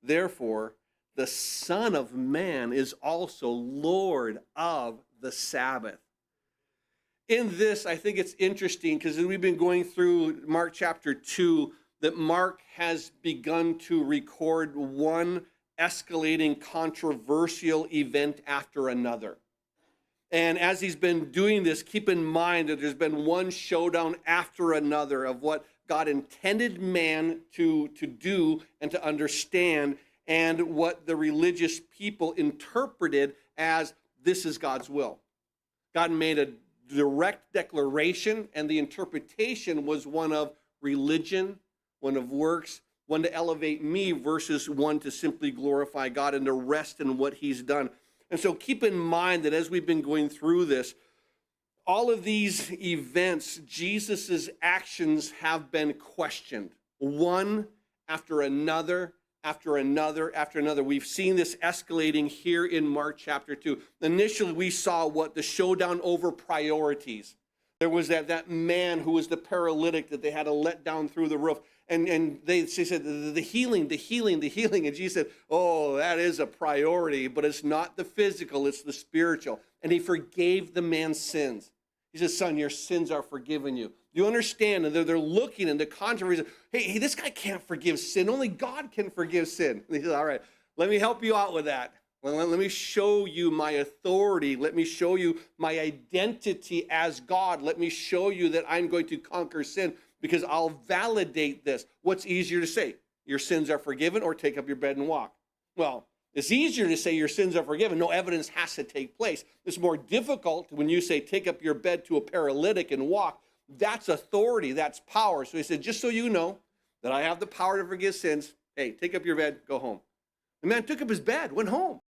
Therefore, the Son of Man is also Lord of the Sabbath. In this, I think it's interesting because we've been going through Mark chapter 2, that Mark has begun to record one escalating controversial event after another. And as he's been doing this, keep in mind that there's been one showdown after another of what God intended man to do and to understand, and what the religious people interpreted as this is God's will. God made a direct declaration, and the interpretation was one of religion, one of works, one to elevate me versus one to simply glorify God and to rest in what he's done. And so keep in mind that as we've been going through this, all of these events, Jesus's actions have been questioned, one after another, after another, after another. We've seen this escalating here in Mark chapter 2. Initially, we saw what the showdown over priorities. There was that man who was the paralytic that they had to let down through the roof. And they said, the healing. And Jesus said, oh, that is a priority, but it's not the physical, it's the spiritual. And he forgave the man's sins. He says, son, your sins are forgiven you. You understand? And they're looking and the controversy. Hey, this guy can't forgive sin. Only God can forgive sin. And he says, all right, let me help you out with that. Let me show you my authority. Let me show you my identity as God. Let me show you that I'm going to conquer sin, because I'll validate this. What's easier to say? Your sins are forgiven, or take up your bed and walk? Well, it's easier to say your sins are forgiven. No evidence has to take place. It's more difficult when you say take up your bed to a paralytic and walk. That's authority. That's power. So he said, just so you know that I have the power to forgive sins, hey, take up your bed, go home. The man took up his bed, went home.